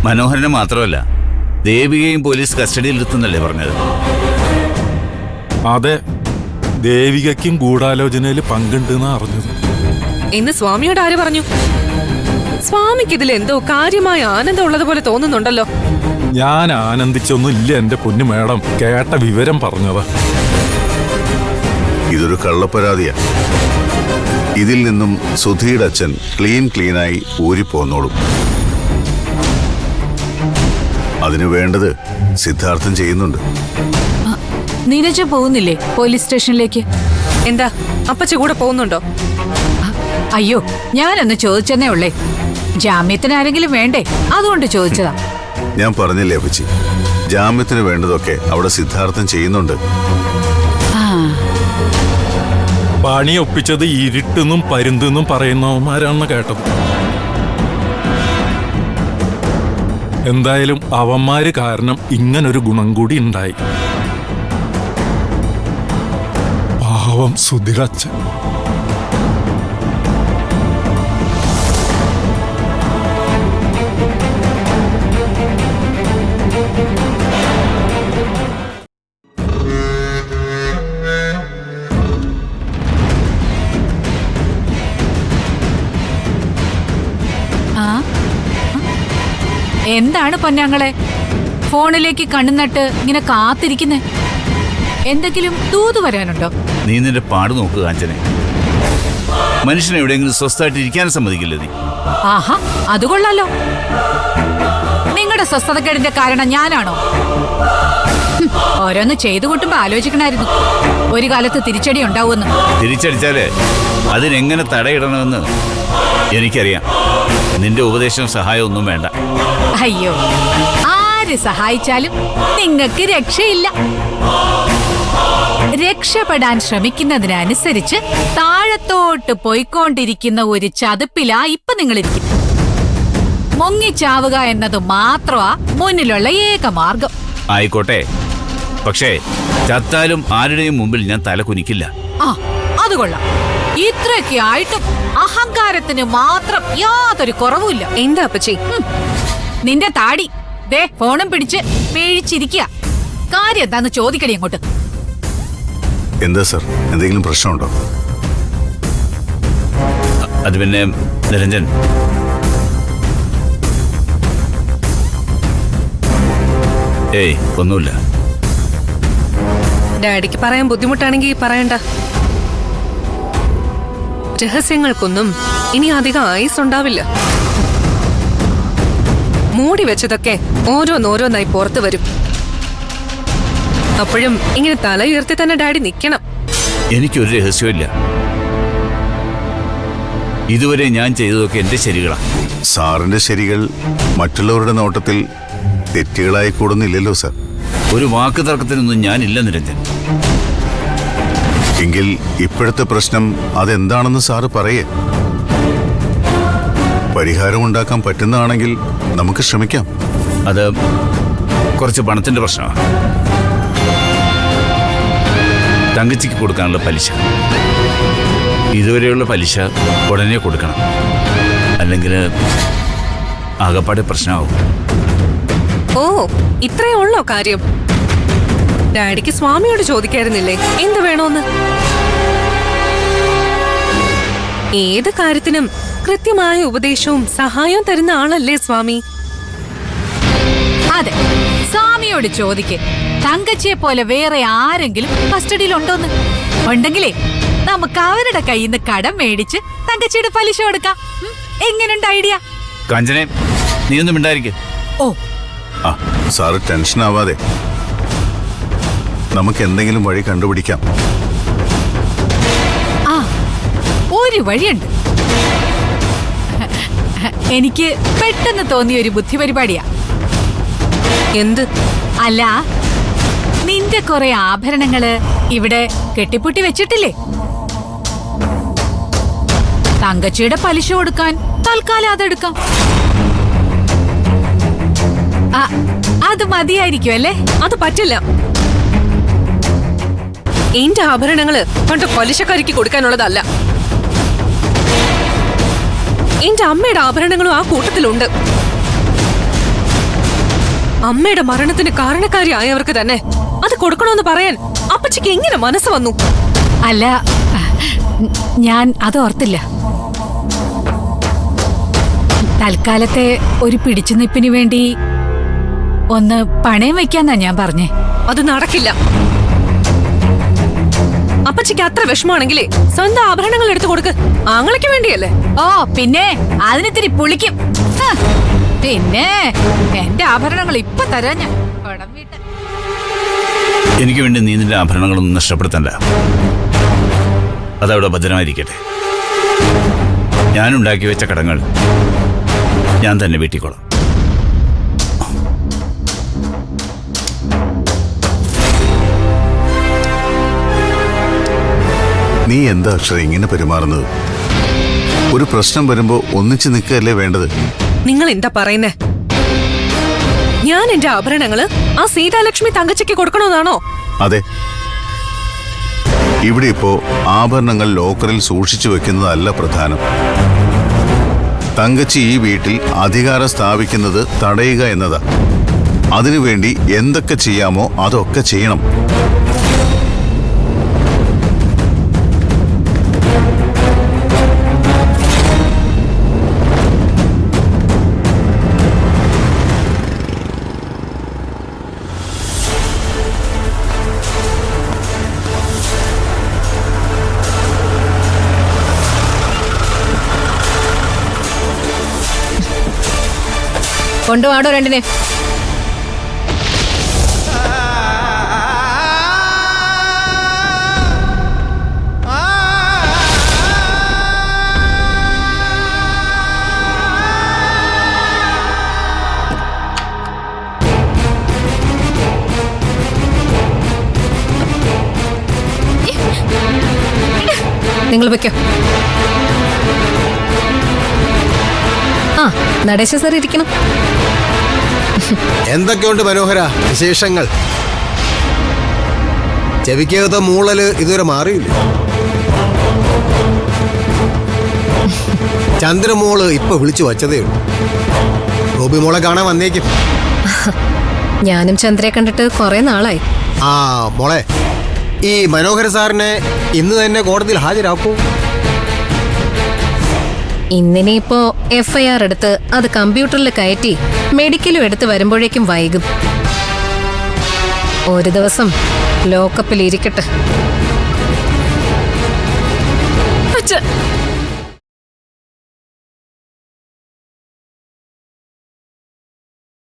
മനോഹരനെ മാത്രമല്ല, ദേവികയും പോലീസ് കസ്റ്റഡിയിലെത്തുന്നല്ലേ പറഞ്ഞത്? അതെ, ദേവികയ്ക്കും ഗൂഢാലോചനയിൽ പങ്കുണ്ടെന്ന് അറിഞ്ഞത്. ഇന്ന് സ്വാമിയോട് ആര് പറഞ്ഞു? സ്വാമിക്ക് ഇതിൽ എന്തോ കാര്യമായ ആനന്ദം ഉള്ളതുപോലെ തോന്നുന്നുണ്ടല്ലോ. ഞാൻ ആനന്ദിച്ചൊന്നും ഇല്ല എന്റെ പൊന്നു മേഡം, കേട്ട വിവരം പറഞ്ഞതാ. ഇതൊരു കള്ളപ്പരാതിയാ. ഇതിൽ നിന്നും സുധിയുടെ അച്ഛൻ ക്ലീനായി ഊരിപ്പോന്നോളും. അതിനു വേണ്ടത് സിദ്ധാർത്ഥൻ ചെയ്യുന്നുണ്ട്. നീരജ പോകുന്നില്ലേ പോലീസ് സ്റ്റേഷനിലേക്ക്? എന്താ അപ്പച്ച കൂടെ പോകുന്നുണ്ടോ? അയ്യോ, ഞാനൊന്ന് ചോദിച്ചെന്നേ ഉള്ളേ. ജാമ്യത്തിന് ആരെങ്കിലും വേണ്ടേ, അതുകൊണ്ട് ചോദിച്ചതാ. ഞാൻ പറഞ്ഞില്ലേ അപ്പച്ചി, ജാമ്യത്തിന് വേണ്ടതൊക്കെ അവിടെ സിദ്ധാർത്ഥൻ ചെയ്യുന്നുണ്ട്. പണി ഒപ്പിച്ചത് ഇരുട്ടെന്നും പരുന്തെന്നും പറയുന്നവന്മാരാണെന്ന് കേട്ടത്. എന്തായാലും അവന്മാര് കാരണം ഇങ്ങനൊരു ഗുണം കൂടി ഉണ്ടായി. പാവം സുധിരച്ഛൻ. എന്താണ് പൊന്നാങ്ങളെ ഫോണിലേക്ക് കണ്ണുനട്ട് ഇങ്ങനെ കാത്തിരിക്കുന്നേ? എന്തെങ്കിലും തൂതു വരാനുണ്ടോ? നീ നിന്റെ പാട് നോക്കുക കാഞ്ചനെ. മനുഷ്യനെ എവിടെയെങ്കിലും സ്വസ്ഥമായിട്ട് ഇരിക്കാൻ സമ്മതിക്കില്ല നീ. ആഹാ, അത് കൊള്ളാലോ. നിങ്ങളുടെ സ്വസ്ഥതക്കേടിന്റെ കാരണം ഞാനാണോ? ഓരോന്ന് ചെയ്തു കൂട്ടുമ്പോ ആലോചിക്കണായിരുന്നു, ഒരു കാലത്ത് തിരിച്ചടി ഉണ്ടാവുമെന്ന്. തിരിച്ചടിച്ചാല് അതിനെങ്ങനെ തടയിടണമെന്ന് എനിക്കറിയാം. നിന്റെ ഉപദേശം സഹായം ഒന്നും വേണ്ട. അയ്യോ, ആര് സഹായിച്ചാലും നിങ്ങൾക്ക് രക്ഷയില്ല. രക്ഷപ്പെടാൻ ശ്രമിക്കുന്നതിനനുസരിച്ച് താഴത്തോട്ട് പോയിക്കൊണ്ടിരിക്കുന്ന ഒരു ചതുപ്പിലാ ഇപ്പൊ നിങ്ങളിരിക്കും. മുങ്ങിച്ചാവുക എന്നത് മാത്രമാ മുന്നിലുള്ള ഏക മാർഗം. ആയിക്കോട്ടെ, പക്ഷേ ചത്താലും ആരുടെയും മുമ്പിൽ ഞാൻ തല കുനിക്കില്ല. ആ, അത് കൊള്ളാം. ഇത്രയൊക്കെ ആയിട്ടും അഹങ്കാരത്തിന് മാത്രം യാതൊരു കുറവുമില്ല. എന്താ അപ്പച്ചി? നിന്റെ താടി ദേ ഫോണും പിടിച്ച് പേഴിച്ചിരിക്കുക. കാര്യം എന്താന്ന് ചോദിക്കണേ അങ്ങോട്ട്. എന്താ സർ, എന്തെങ്കിലും പ്രശ്നമുണ്ടോ? അത് പിന്നെ നിരഞ്ജൻ, ഏയ് ഒന്നുമില്ല. ഡാഡിക്ക് പറയാൻ ബുദ്ധിമുട്ടാണെങ്കിൽ പറയണ്ട. രഹസ്യങ്ങൾക്കൊന്നും ഇനി അധികം ആയുസ് ഉണ്ടാവില്ല. മൂടി വെച്ചതൊക്കെ ഓരോന്നോരോന്നായി പുറത്തു വരും. അപ്പോഴും ഇങ്ങനെ തല ഉയർത്തി തന്നെ ഡാഡി നിൽക്കണം. എനിക്കൊരു രഹസ്യമില്ല. ഇതുവരെ ഞാൻ ചെയ്തതൊക്കെ എന്റെ ശരികളാണ്. സാറിന്റെ ശരികൾ മറ്റുള്ളവരുടെ നോട്ടത്തിൽ തെറ്റുകളായി കൂടുന്നില്ലല്ലോ സർ. ഒരു വാക്ക് തർക്കത്തിനൊന്നും ഞാനില്ല നിരഞ്ജൻ. എങ്കിൽ ഇപ്പോഴത്തെ പ്രശ്നം അതെന്താണെന്ന് സാറ് പറയേ. പരിഹാരമുണ്ടാക്കാൻ പറ്റുന്നതാണെങ്കിൽ നമുക്ക് ശ്രമിക്കാം. അത് കുറച്ച് പണത്തിന്റെ പ്രശ്നമാണ്. തങ്കച്ചിക്ക് കൊടുക്കാനുള്ള പലിശ, ഇതുവരെയുള്ള പലിശ ഉടനെ കൊടുക്കണം. അല്ലെങ്കിൽ ആകപ്പാടെ പ്രശ്നമാവും. ഓ, ഇത്രയേ ഉള്ളോ കാര്യം? ഡാഡിക്ക് സ്വാമിയോട് ചോദിക്കായിരുന്നില്ലേ എന്ത് വേണോന്ന്? ഏത് കാര്യത്തിനും കൃത്യമായ ഉപദേശവും സഹായവും തരുന്ന ആളല്ലേ സ്വാമി? അതെ, സ്വാമിയോട് ചോദിക്ക്. തങ്കച്ചിയെ പോലെ വേറെ ആരെങ്കിലും കസ്റ്റഡിയിലുണ്ടോന്ന്? ഉണ്ടെങ്കിലേ നമുക്ക് അവരുടെ കയ്യിൽ നിന്ന് കടം മേടിച്ച് തങ്കച്ചിയുടെ പലിശ കൊടുക്കാം. എങ്ങനെയുണ്ട് ഐഡിയ? കാഞ്ചനെ, നീ ഒന്നും മിണ്ടായിരിക്കെ. ഓ, ആ സാറ് ടെൻഷൻ ആവാതെ, നമുക്ക് എന്തെങ്കിലും വഴി കണ്ടുപിടിക്കാം. ആ, ഒരു വഴിയുണ്ട്. എനിക്ക് പെട്ടെന്ന് തോന്നിയ ഒരു ബുദ്ധി പരിപാടിയാ. എന്ത്? അല്ല, നിന്റെ കുറെ ആഭരണങ്ങള് ഇവിടെ കെട്ടിപ്പൂട്ടി വെച്ചിട്ടില്ലേ? തങ്കച്ചിയുടെ പലിശ കൊടുക്കാൻ തൽക്കാലം അതെടുക്കാം. അത് മതിയായിരിക്കും അല്ലേ? അത് പറ്റില്ല. എന്റെ ആഭരണങ്ങള് പണ്ട് പലിശക്കാരിക്ക് കൊടുക്കാനുള്ളതല്ല. എന്റെ അമ്മയുടെ ആഭരണങ്ങളും ആ കൂട്ടത്തിലുണ്ട്. അമ്മയുടെ മരണത്തിന് കാരണക്കാരിയായവർക്ക് തന്നെ അത് കൊടുക്കണമെന്ന് പറയാൻ അപ്പച്ചിക്ക് എങ്ങനെ മനസ്സ് വന്നു? അല്ല, ഞാൻ അത് ഓർത്തില്ല. തൽക്കാലത്തെ ഒരു പിടിച്ചുനിപ്പിന് വേണ്ടി ഒന്ന് പണയം വെക്കാന്നാ ഞാൻ പറഞ്ഞേ. അത് നടക്കില്ല. അപ്പച്ചിക്ക് അത്ര വിഷമാണെങ്കിലേ സ്വന്തം ആഭരണങ്ങൾ എടുത്തു കൊടുക്ക്. ആങ്ങളയ്ക്ക് വേണ്ടിയല്ലേ? ഓ പിന്നെ അതിനിത്തിരി പുളിക്കും. ഹ, പിന്നെ എന്റെ ആഭരണങ്ങൾ ഇപ്പൊ തരാ ഞാൻ. പണം വീട്ട എനിക്ക് വേണ്ടി നീ നിന്റെ ആഭരണങ്ങളൊന്നും നഷ്ടപ്പെടുത്തണ്ട. അതവിടെ ഭദ്രമായിരിക്കട്ടെ. ഞാനുണ്ടാക്കി വെച്ച കടങ്ങൾ ഞാൻ തന്നെ വീട്ടിക്കോളാം. നീ എന്താ അക്ഷര ഇങ്ങനെ പെരുമാറുന്നത്? ഒരു പ്രശ്നം വരുമ്പോ ഒന്നിച്ചു നിൽക്കുകയല്ലേ വേണ്ടത്? നിങ്ങൾ എന്താ പറയുന്നേ? ഞാൻ എന്റെ ആഭരണങ്ങള് ആ സീതാലക്ഷ്മി തങ്കച്ചിക്ക് കൊടുക്കണമെന്നാണോ? അതെ. ഇവിടെ ഇപ്പോ ആഭരണങ്ങൾ ലോക്കറിൽ സൂക്ഷിച്ചു വെക്കുന്നതല്ല പ്രധാനം. തങ്കച്ചി ഈ വീട്ടിൽ അധികാരം സ്ഥാപിക്കുന്നത് തടയുക എന്നതാ. അതിനുവേണ്ടി എന്തൊക്കെ ചെയ്യാമോ അതൊക്കെ ചെയ്യണം. കൊണ്ടുവാടോ രണ്ടിനെ. നിങ്ങൾ വെക്കോ. ആ നടേശ സാർ ഇരിക്കണം. എന്തൊക്കെയുണ്ട് മനോഹര വിശേഷങ്ങൾ? ചെവിക്കകത്ത മൂളല് ഇതുവരെ മാറിയില്ല. ചന്ദ്രമോള് ഇപ്പൊ വിളിച്ചു വച്ചതേ ഉള്ളൂ. റൂബി മോളെ കാണാൻ വന്നേക്കും. ഞാനും ചന്ദ്രയെ കണ്ടിട്ട് കുറെ നാളായി. ആ മോളെ, ഈ മനോഹര സാറിനെ ഇന്ന് തന്നെ കോടതിയിൽ ഹാജരാക്കൂ. ഇന്നിനിപ്പോ FIR എടുത്ത് അത് കമ്പ്യൂട്ടറിൽ കയറ്റി മെഡിക്കലും എടുത്ത് വരുമ്പോഴേക്കും വൈകും. ഒരു ദിവസം ലോക്കപ്പിൽ ഇരിക്കട്ടെ. അച്ഛ